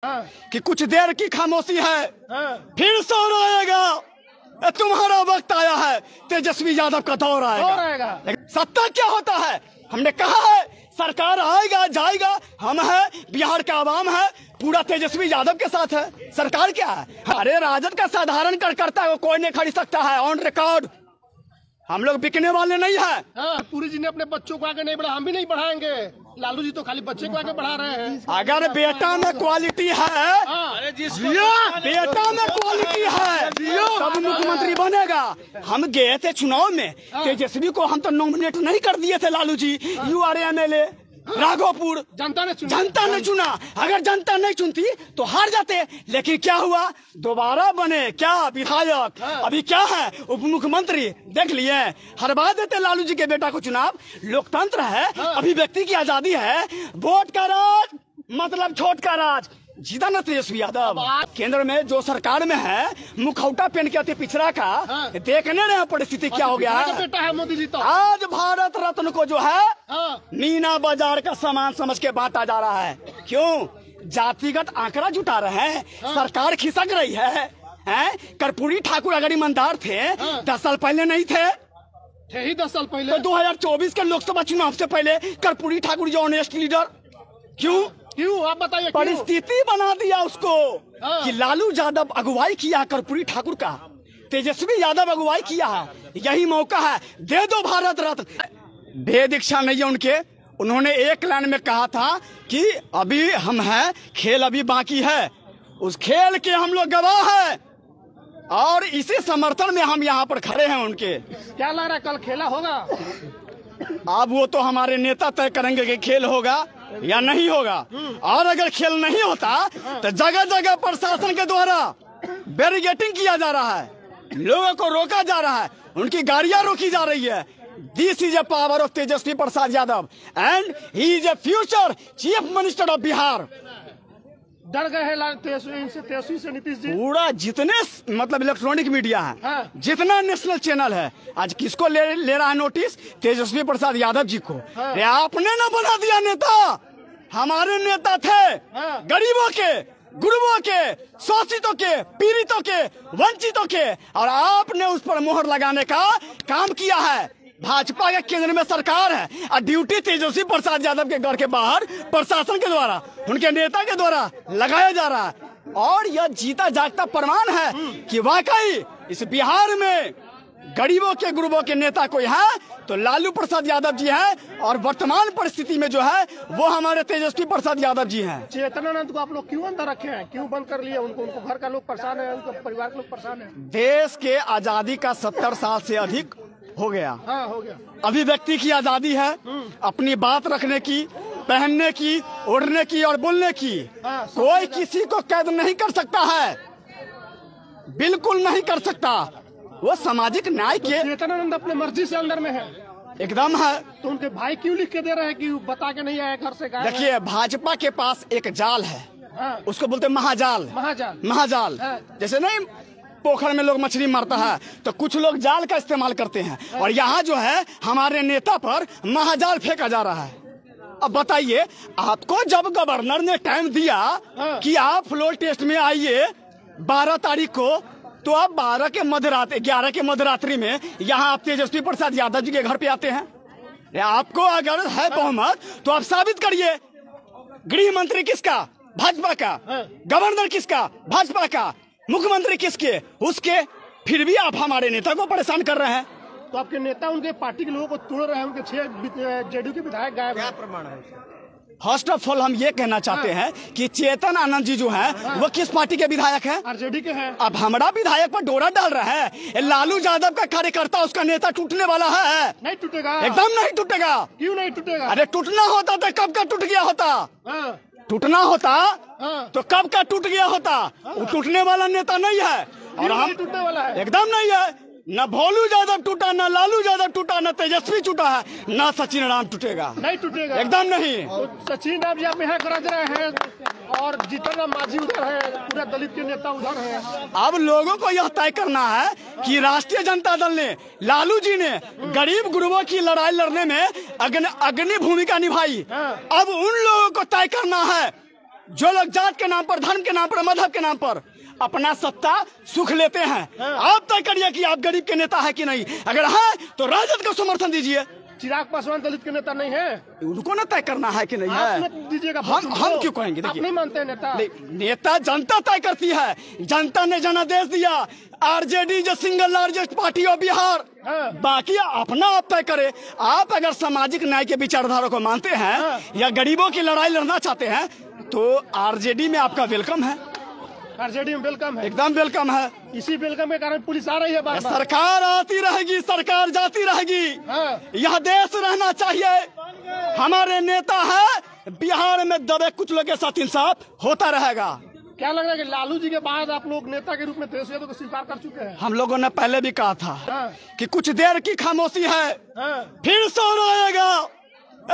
कि कुछ देर की खामोशी है, फिर शोर आएगा। तुम्हारा वक्त आया है, तेजस्वी यादव का दौर आएगा। सत्ता क्या होता है? हमने कहा है सरकार आएगा जाएगा, हम है बिहार का आवाम है पूरा तेजस्वी यादव के साथ है। सरकार क्या है? अरे राजद का साधारण कार्यकर्ता है, वो कोई नहीं खरीद सकता है, ऑन रिकॉर्ड। हम लोग बिकने वाले नहीं है। पूरी जी ने अपने बच्चों को आगे नहीं बढ़ा, हम भी नहीं बढ़ाएंगे। लालू जी तो खाली बच्चे को आगे बढ़ा रहे हैं। अगर बेटा में क्वालिटी है, बेटा में क्वालिटी है तब मुख्यमंत्री बनेगा। हम गए थे चुनाव में, तेजस्वी को हम तो नॉमिनेट नहीं कर दिए थे लालू जी। URA MLA राघोपुर जनता ने चुना। अगर जनता नहीं चुनती तो हार जाते, लेकिन क्या हुआ, दोबारा बने क्या विधायक। अभी क्या है, उप मुख्यमंत्री। देख लिए, हरवा देते लालू जी के बेटा को चुनाव। लोकतंत्र है, अभिव्यक्ति की आजादी है। वोट का राज मतलब छोट का राज। जीता न तेजस्वी यादव। केंद्र में जो सरकार में है, मुखौटा पहन के पिछड़ा का देखने रहे परिस्थिति क्या हो गया है। बेटा है मोदी जी तो। आज भारत रत्न को जो है मीना बाजार का सामान समझ के बांटा जा रहा है। क्यों? जातिगत आंकड़ा जुटा रहे हैं। सरकार खिसक रही है। कर्पूरी ठाकुर अगर ईमानदार थे 10 साल पहले नहीं थे ही 10 साल पहले तो 2024 के लोकसभा चुनाव से पहले कर्पूरी ठाकुर जो ऑनेस्ट लीडर। क्यों आप बताइए। परिस्थिति बना दिया उसको कि लालू यादव अगुवाई किया कर्पूरी ठाकुर का, तेजस्वी यादव अगुवाई किया है। यही मौका है, दे दो भारत रत्न। भेद इच्छा नहीं है उनके। उन्होंने एक लाइन में कहा था कि अभी हम हैं, खेल अभी बाकी है। उस खेल के हम लोग गवाह हैं और इसी समर्थन में हम यहाँ पर खड़े हैं उनके। क्या लग रहा है, कल खेला होगा? अब वो तो हमारे नेता तय करेंगे कि खेल होगा या नहीं होगा। और अगर खेल नहीं होता तो जगह जगह प्रशासन के द्वारा बैरिकेडिंग किया जा रहा है, लोगों को रोका जा रहा है, उनकी गाड़ियां रोकी जा रही है। This is a power of Tejashwi Prasad Yadav and he is a future chief minister of Bihar. डर गए हैं तेजस्वी से नीतीश जी। पूरा जितने मतलब इलेक्ट्रॉनिक मीडिया है, जितना नेशनल चैनल है, आज किसको ले रहा है नोटिस? तेजस्वी प्रसाद यादव जी को। आपने ना बना दिया नेता। हमारे नेता थे गरीबों के, गुरुओं के, शोषितों के, पीड़ितों के, वंचितों के, और आपने उस पर मोहर लगाने का काम किया है। भाजपा के केंद्र में सरकार है और ड्यूटी तेजस्वी प्रसाद यादव के घर के बाहर प्रशासन के द्वारा, उनके नेता के द्वारा लगाया जा रहा है। और यह जीता जागता प्रमाण है कि वाकई इस बिहार में गरीबों के, गुरुओं के नेता कोई है तो लालू प्रसाद यादव जी हैं। और वर्तमान परिस्थिति में जो है वो हमारे तेजस्वी प्रसाद यादव जी हैं। चेतनानंद को आप लोग क्यों अंदर रखे हैं, क्यों बंद कर लिए? उनको घर का लोग परेशान है, उनके परिवार के लोग परेशान है। देश के आजादी का 70 साल से अधिक हो गया। हो गया। अभिव्यक्ति की आजादी है, अपनी बात रखने की, पहनने की, ओढ़ने की और बोलने की। कोई किसी को कैद नहीं कर सकता है, बिल्कुल नहीं कर सकता। वो सामाजिक न्याय के चेतनानंद अपने मर्जी से अंदर में है। एकदम है। तो उनके भाई क्यों लिख के दे रहे हैं कि बता के नहीं आया घर से? देखिए, भाजपा के पास एक जाल है, उसको बोलते महाजाल। महाजाल जैसे नहीं पोखर में लोग मछली मारता है तो कुछ लोग जाल का इस्तेमाल करते हैं, और यहाँ जो है हमारे नेता पर महाजाल फेंका जा रहा है। अब बताइए, आपको जब गवर्नर ने टाइम दिया कि आप फ्लोर टेस्ट में आइए 12 तारीख को, तो आप 11 के मध्यरात्रि में यहाँ आप तेजस्वी प्रसाद यादव जी के घर पे आते हैं। आपको अगर है बहुमत तो आप साबित करिए। गृह मंत्री किसका? भाजपा का। गवर्नर किसका? भाजपा का। मुख्यमंत्री किसके? उसके। फिर भी आप हमारे नेता को परेशान कर रहे हैं। तो आपके नेता उनके पार्टी के लोगों को तोड़ रहे हैं, उनके 6 जेडीयू के विधायक गायब। क्या प्रमाण है? फर्स्ट ऑफ ऑल हम ये कहना चाहते हैं कि चेतन आनंद जी जो हैं वो किस पार्टी के विधायक हैं? आरजेडी के हैं। अब हमारा विधायक पर डोरा डाल रहा है। लालू यादव का कार्यकर्ता, उसका नेता टूटने वाला है। नहीं टूटेगा, एकदम नहीं टूटेगा। क्यों नहीं टूटेगा? अरे टूटना होता तो कब का टूट गया होता। टूटना होता तो कब का टूट गया होता। वो टूटने वाला नेता नहीं है, और हम टूटने वाला है एकदम नहीं है। न भोलू यादव टूटा, न लालू यादव टूटा, न तेजस्वी टूटा है, न सचिन राम टूटेगा। नहीं टूटेगा, एकदम नहीं। तो सचिन राम यहाँ में गरज रहे हैं और जीतन राम मांझी उधर है, पूरा दलित के नेता उधर है। अब लोगों को यह तय करना है कि राष्ट्रीय जनता दल ने, लालू जी ने गरीब गुरुओं की लड़ाई लड़ने में अग्रणी भूमिका निभाई। अब उन लोगों को तय करना है जो लोग जात के नाम पर, धर्म के नाम पर, मजहब के नाम पर अपना सत्ता सुख लेते हैं। आप तय करिए कि आप गरीब के नेता है कि नहीं। अगर है तो राजद को समर्थन दीजिए। चिराग पासवान दलित के नेता नहीं है, उनको ना तय करना है कि नहीं है। दीजिएगा, हम क्यों कहेंगे? आप नहीं मानते नेता? नेता जनता तय करती है। जनता ने जनादेश दिया, आरजेडी जो single largest party of Bihar, बाकी अपना आप तय करे। आप अगर सामाजिक न्याय के विचारधारा को मानते हैं या गरीबों की लड़ाई लड़ना चाहते हैं तो आरजेडी में आपका वेलकम है। आरजेडी में वेलकम है, एकदम वेलकम है। इसी वेलकम के कारण पुलिस आ रही है बार-बार। सरकार आती रहेगी, सरकार जाती रहेगी। यह देश रहना चाहिए। हमारे नेता है, बिहार में दबे कुचलों के साथ इंसाफ होता रहेगा। क्या लग रहा है कि लालू जी के बाद आप लोग नेता के रूप में तेजस्वी यादव को स्वीकार कर चुके हैं? हम लोगों ने पहले भी कहा था कि कुछ देर की खामोशी है, फिर शोर आएगा।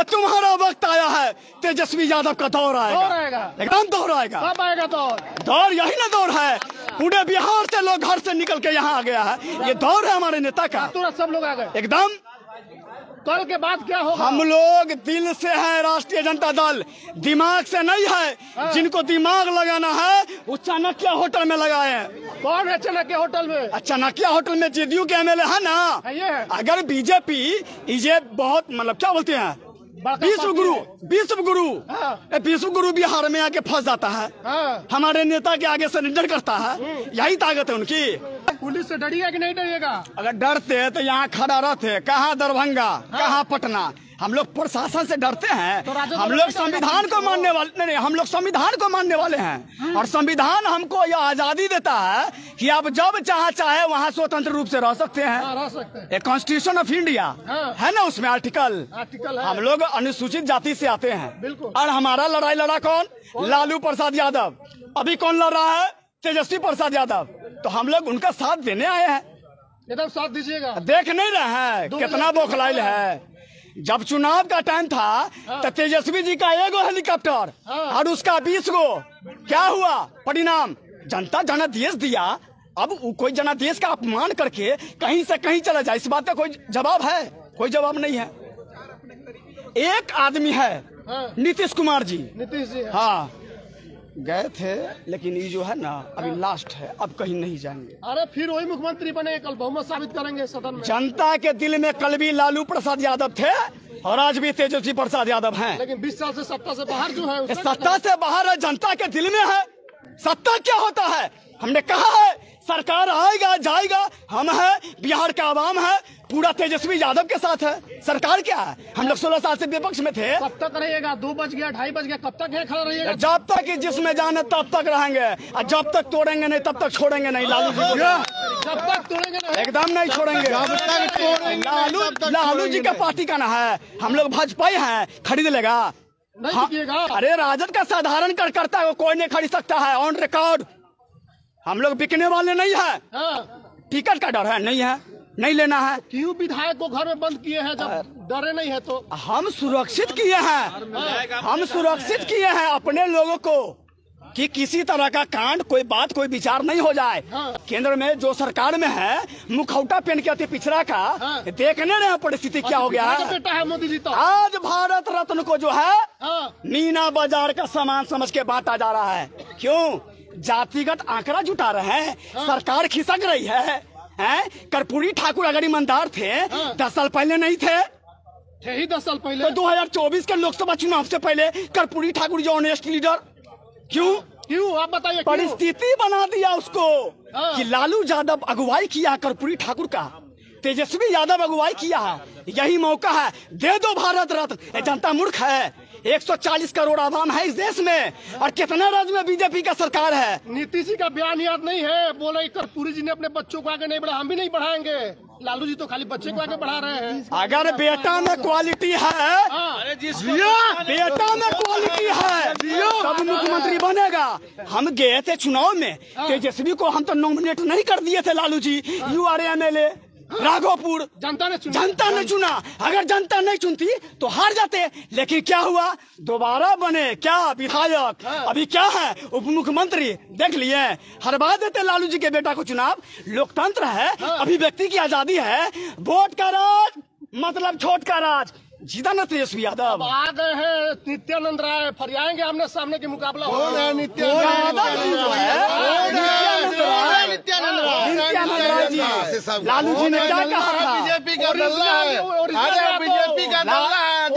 तुम्हारा वक्त आया है, तेजस्वी यादव का दौर आएगा, एकदम दौर आएगा। कब आएगा दौर? दौर यही ना दौर है। पूरे बिहार से लोग घर से निकल के यहाँ आ गया है, ये दौर है हमारे नेता का। तुरंत सब लोग आ गए एकदम। कल के बाद क्या होगा? हम लोग दिल से है, राष्ट्रीय जनता दल दिमाग से नहीं है। जिनको दिमाग लगाना है वो चाणक्य होटल में लगाए। कौन है चाणक्य होटल में? चाणक्य होटल में जेडीयू के एमएलए है ना। अगर बीजेपी ये बहुत मतलब क्या बोलते हैं विश्व गुरु बिहार में आके फंस जाता है, हमारे नेता के आगे सरेंडर करता है। यही ताकत है उनकी। पुलिस से डरिएगा कि नहीं डरिएगा? अगर डरते तो यहाँ खड़ा रहते। कहाँ दरभंगा, कहाँ पटना। हम लोग प्रशासन से डरते हैं तो हम लोग संविधान को मानने वाले नहीं, हम लोग संविधान को मानने वाले हैं। और संविधान हमको यह आजादी देता है कि आप जब चाहे वहाँ स्वतंत्र रूप से रह सकते हैं। कॉन्स्टिट्यूशन ऑफ इंडिया है ना, उसमें आर्टिकल है। हम लोग अनुसूचित जाति से आते हैं और हमारा लड़ाई लड़ा कौन? लालू प्रसाद यादव। अभी कौन लड़ रहा है? तेजस्वी प्रसाद यादव। तो हम लोग उनका साथ देने आए हैं। एकदम साथ दीजिएगा। देख नहीं रहे हैं कितना बौखलाइल है। जब चुनाव का टाइम था तो तेजस्वी जी का 1 हेलीकॉप्टर और उसका 20 गो क्या हुआ परिणाम? जनता जनादेश दिया। अब कोई जनादेश का अपमान करके कहीं से कहीं चला जाए, इस बात का कोई जवाब है? कोई जवाब नहीं है। एक आदमी है नीतीश कुमार जी। नीतीश जी हाँ गए थे, लेकिन ये जो है ना अभी लास्ट है, अब कहीं नहीं जाएंगे। अरे फिर वही मुख्यमंत्री बने, कल बहुमत साबित करेंगे सदन में। जनता के दिल में कल भी लालू प्रसाद यादव थे और आज भी तेजस्वी प्रसाद यादव हैं। लेकिन 20 साल से सत्ता से बाहर जो है, सत्ता से बाहर है, जनता के दिल में है। सत्ता क्या होता है? हमने कहा है सरकार आएगा जाएगा, हम है, बिहार का आवाम है, पूरा तेजस्वी यादव के साथ है। सरकार क्या है? हम लोग 16 साल से विपक्ष में थे। कब तक रहेगा? 2 बज गया, 2:30 बज गया, कब तक है खड़ा रहिएगा? जब तक जिसमें जाने तब तक रहेंगे, और जब तक तोड़ेंगे नहीं तब तक छोड़ेंगे नहीं। लालू जी जब तक तोड़ेंगे नहीं, एकदम नहीं छोड़ेंगे। लालू जी का पार्टी का ना है, हम लोग भाजपा हैं, खरीद लेगा नहीं? अरे राजद का साधारण कार्यकर्ता है, कोई नहीं खरीद सकता है, ऑन रिकॉर्ड। हम लोग बिकने वाले नहीं है। टिकट का डर है नहीं है, नहीं लेना है। क्यों विधायक को घर में बंद किए हैं जब डरे नहीं है? तो हम सुरक्षित किए हैं, हम सुरक्षित किए हैं अपने लोगों को कि किसी तरह का कांड, कोई बात, कोई विचार नहीं हो जाए। केंद्र में जो सरकार में है, मुखौटा पहन के अति पिछड़ा का देखने रहे परिस्थिति क्या हो गया है। बेटा है मोदी जी तो आज भारत रत्न को जो है मीना बाजार का सामान समझ के बांटा जा रहा है। क्यों? जातिगत आंकड़ा जुटा रहे हैं, सरकार खिसक रही है। कर्पूरी ठाकुर अगर ईमानदार थे 10 साल पहले नहीं थे ही 10 साल पहले, तो 2024 के लोकसभा चुनाव से पहले कर्पूरी ठाकुर जो ऑनेस्ट लीडर, क्यों आप बताइए? परिस्थिति बना दिया उसको कि लालू यादव अगुवाई किया कर्पूरी ठाकुर का, तेजस्वी यादव अगुवाई किया है। यही मौका है, दे दो भारत रत्न। जनता मूर्ख है। 140 करोड़ आवाम है इस देश में, और कितना राज्य में बीजेपी का सरकार है। नीतीश जी का बयान याद नहीं है? बोले कर्पूरी जी ने अपने बच्चों को आगे नहीं बढ़ा, हम भी नहीं बढ़ाएंगे। लालू जी तो खाली बच्चे को आगे बढ़ा रहे हैं। अगर बेटा में क्वालिटी है, बेटा में क्वालिटी है तब मुख्यमंत्री बनेगा। हम गए थे चुनाव में, तेजस्वी को हम तो नॉमिनेट नहीं कर दिए थे लालू जी। URA MLA राघोपुर जनता ने चुना। अगर जनता नहीं चुनती तो हार जाते, लेकिन क्या हुआ? दोबारा बने क्या विधायक, अभी क्या है उप मुख्यमंत्री। देख लिए, हरवा देते लालू जी के बेटा को चुनाव। लोकतंत्र है, अभिव्यक्ति की आजादी है। वोट का राज मतलब छोट का राज। जीता ना तेजस्वी यादव। आ गए हैं नित्यानंद राय, फरियाएंगे आमने सामने के मुकाबला होगा। यादव जी जो है नित्यानंद राय जी, लालू जी ने क्या कहा था? बीजेपी का दल्ला है, अरे बीजेपी का दल्ला है।